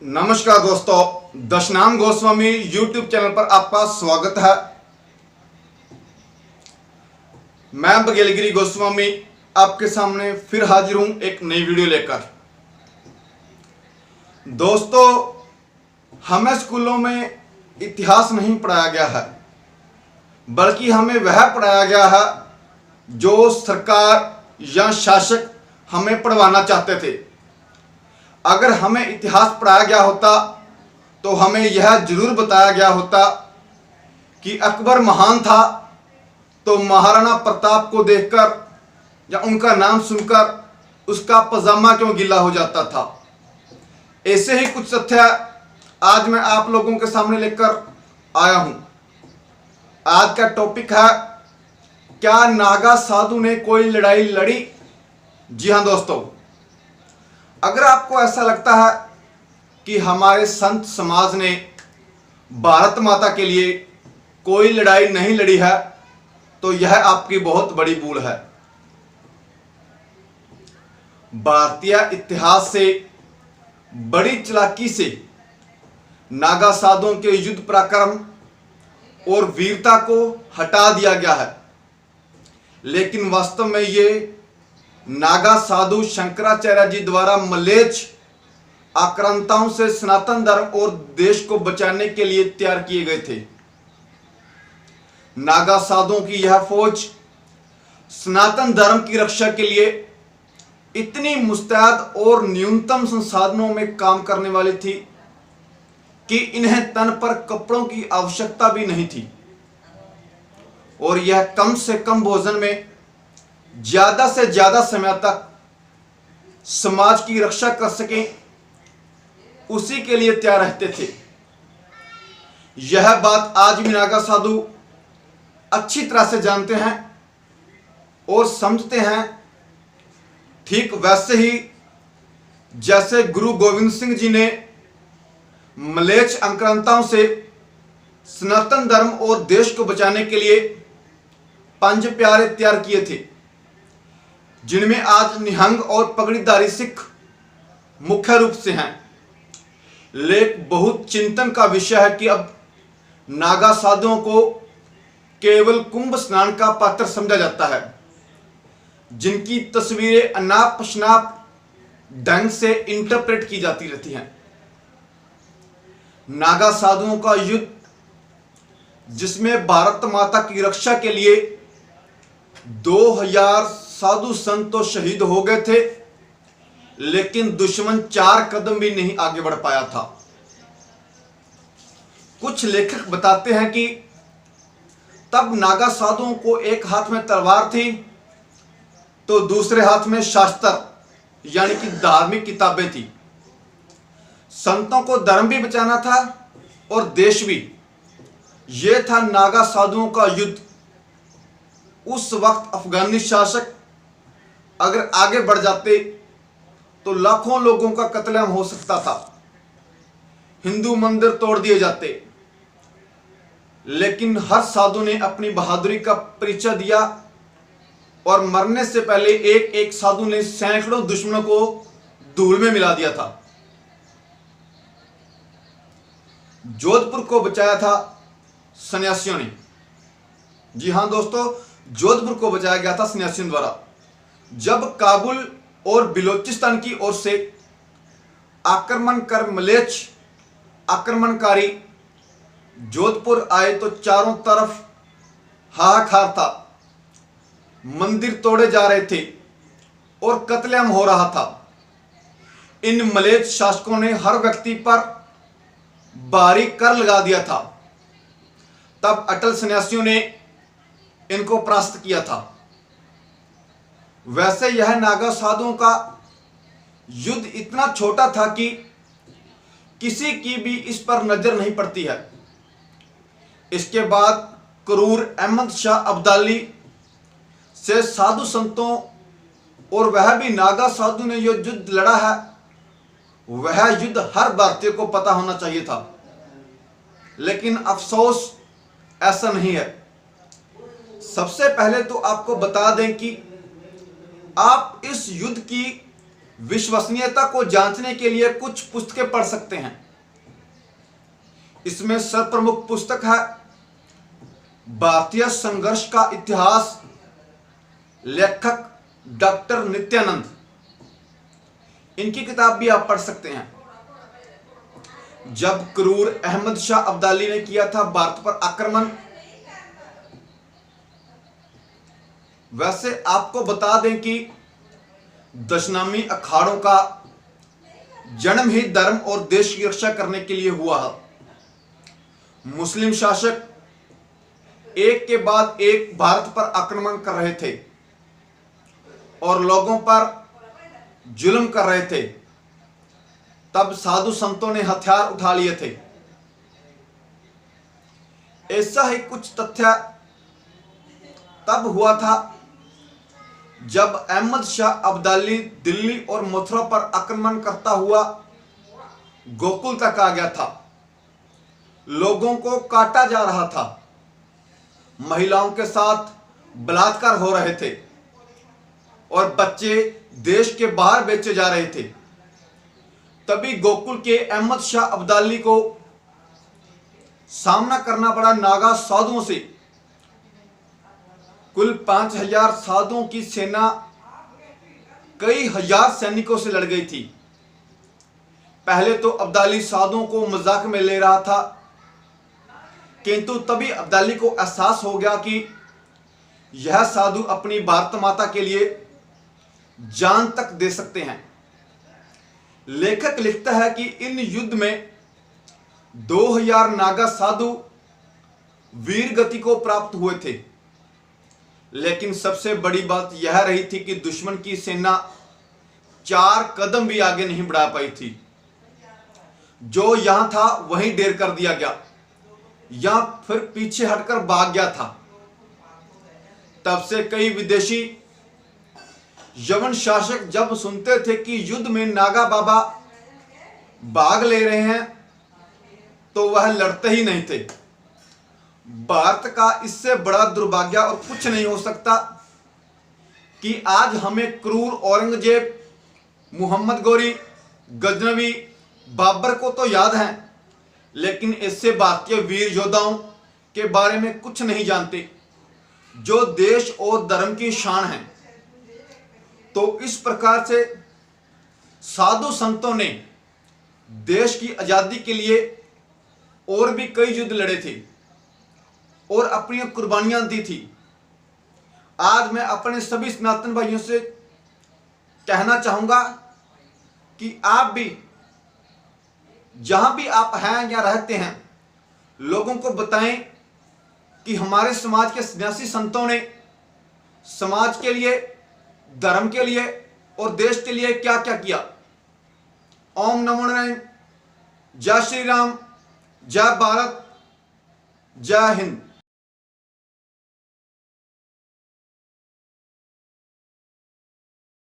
नमस्कार दोस्तों, Dashnam Goswami YouTube channel पर आपका स्वागत है। मैं बघेलगिरी गोस्वामी आपके सामने फिर हाजिर हूं एक नई वीडियो लेकर। दोस्तों, हमें स्कूलों में इतिहास नहीं पढ़ाया गया है, बल्कि हमें वह पढ़ाया गया है जो सरकार या शासक हमें पढ़वाना चाहते थे। अगर हमें इतिहास पढ़ाया गया होता तो हमें यह जरूर बताया गया होता कि अकबर महान था तो महाराणा प्रताप को देखकर या उनका नाम सुनकर उसका पजामा क्यों गीला हो जाता था। ऐसे ही कुछ तथ्य आज मैं आप लोगों के सामने लेकर आया हूं। आज का टॉपिक है, क्या नागा साधु ने कोई लड़ाई लड़ी? जी हां दोस्तों, अगर आपको ऐसा लगता है कि हमारे संत समाज ने भारत माता के लिए कोई लड़ाई नहीं लड़ी है तो यह आपकी बहुत बड़ी भूल है। भारतीय इतिहास से बड़ी चालाकी से नागा साधुओं के युद्ध पराक्रम और वीरता को हटा दिया गया है, लेकिन वास्तव में ये नागा साधु शंकराचार्य जी द्वारा मलेच्छ आक्रांताओं से सनातन धर्म और देश को बचाने के लिए तैयार किए गए थे। नागा साधुओं की यह फौज सनातन धर्म की रक्षा के लिए इतनी मुस्तैद और न्यूनतम संसाधनों में काम करने वाली थी कि इन्हें तन पर कपड़ों की आवश्यकता भी नहीं थी, और यह कम से कम भोजन में ज्यादा से ज्यादा समय तक समाज की रक्षा कर सकें, उसी के लिए तैयार रहते थे। यह बात आज भी नागा साधु अच्छी तरह से जानते हैं और समझते हैं। ठीक वैसे ही जैसे गुरु गोविंद सिंह जी ने मलेच्छ आक्रांताओं से सनातन धर्म और देश को बचाने के लिए 5 प्यारे तैयार किए थे, जिनमें आज निहंग और पगड़ीधारी सिख मुख्य रूप से हैं। लेकिन बहुत चिंतन का विषय है कि अब नागा साधुओं को केवल कुंभ स्नान का पात्र समझा जाता है, जिनकी तस्वीरें अनाप शनाप ढंग से इंटरप्रेट की जाती रहती हैं। नागा साधुओं का युद्ध, जिसमें भारत माता की रक्षा के लिए 2000 साधु संत तो शहीद हो गए थे, लेकिन दुश्मन 4 कदम भी नहीं आगे बढ़ पाया था। कुछ लेखक बताते हैं कि तब नागा साधुओं को एक हाथ में तलवार थी तो दूसरे हाथ में शास्त्र यानी कि धार्मिक किताबें थी। संतों को धर्म भी बचाना था और देश भी। यह था नागा साधुओं का युद्ध। उस वक्त अफगानी शासक अगर आगे बढ़ जाते तो लाखों लोगों का कत्लेआम हो सकता था, हिंदू मंदिर तोड़ दिए जाते। लेकिन हर साधु ने अपनी बहादुरी का परिचय दिया और मरने से पहले एक एक साधु ने सैकड़ों दुश्मनों को धूल में मिला दिया था। जोधपुर को बचाया था सन्यासियों ने। जी हां दोस्तों, जोधपुर को बचाया गया था सन्यासियों द्वारा। जब काबुल और बलूचिस्तान की ओर से आक्रमण कर मलेच्छ आक्रमणकारी जोधपुर आए तो चारों तरफ हाहाकार था। मंदिर तोड़े जा रहे थे और कत्लेआम हो रहा था। इन मलेच्छ शासकों ने हर व्यक्ति पर भारी कर लगा दिया था। तब अटल सन्यासियों ने इनको परास्त किया था। वैसे यह नागा साधुओं का युद्ध इतना छोटा था कि किसी की भी इस पर नजर नहीं पड़ती है। इसके बाद करूर अहमद शाह अब्दाली से साधु संतों और वह भी नागा साधु ने जो युद्ध लड़ा है, वह युद्ध हर भारतीय को पता होना चाहिए था, लेकिन अफसोस ऐसा नहीं है। सबसे पहले तो आपको बता दें कि आप इस युद्ध की विश्वसनीयता को जांचने के लिए कुछ पुस्तकें पढ़ सकते हैं। इसमें सर्वप्रमुख पुस्तक है भारतीय संघर्ष का इतिहास, लेखक डॉक्टर नित्यानंद। इनकी किताब भी आप पढ़ सकते हैं। जब क्रूर अहमद शाह अब्दाली ने किया था भारत पर आक्रमण, वैसे आपको बता दें कि दशनामी अखाड़ों का जन्म ही धर्म और देश की रक्षा करने के लिए हुआ है। मुस्लिम शासक एक के बाद एक भारत पर आक्रमण कर रहे थे और लोगों पर जुल्म कर रहे थे। तब साधु संतों ने हथियार उठा लिए थे। ऐसा ही कुछ तथ्य तब हुआ था जब अहमद शाह अब्दाली दिल्ली और मथुरा पर आक्रमण करता हुआ गोकुल तक आ गया था। लोगों को काटा जा रहा था, महिलाओं के साथ बलात्कार हो रहे थे और बच्चे देश के बाहर बेचे जा रहे थे। तभी गोकुल के अहमद शाह अब्दाली को सामना करना पड़ा नागा साधुओं से। कुल 5000 साधुओं की सेना कई हजार सैनिकों से लड़ गई थी। पहले तो अब्दाली साधुओं को मजाक में ले रहा था, किंतु तभी अब्दाली को एहसास हो गया कि यह साधु अपनी भारत माता के लिए जान तक दे सकते हैं। लेखक लिखता है कि इन युद्ध में 2000 नागा साधु वीर गति को प्राप्त हुए थे। लेकिन सबसे बड़ी बात यह रही थी कि दुश्मन की सेना 4 कदम भी आगे नहीं बढ़ा पाई थी। जो यहां था वहीं ढेर कर दिया गया या फिर पीछे हटकर भाग गया था। तब से कई विदेशी यवन शासक जब सुनते थे कि युद्ध में नागा बाबा भाग ले रहे हैं तो वह लड़ते ही नहीं थे। भारत का इससे बड़ा दुर्भाग्य और कुछ नहीं हो सकता कि आज हमें क्रूर औरंगजेब, मोहम्मद गोरी, गजनवी, बाबर को तो याद है, लेकिन इससे भारतीय वीर योद्धाओं के बारे में कुछ नहीं जानते जो देश और धर्म की शान है। तो इस प्रकार से साधु संतों ने देश की आजादी के लिए और भी कई युद्ध लड़े थे और अपनी कुर्बानियां दी थी। आज मैं अपने सभी सनातन भाइयों से कहना चाहूंगा कि आप भी जहां भी आप हैं या रहते हैं, लोगों को बताएं कि हमारे समाज के सन्यासी संतों ने समाज के लिए, धर्म के लिए और देश के लिए क्या क्या किया। ओम नमो नारायण। जय श्री राम, जय भारत, जय हिंद।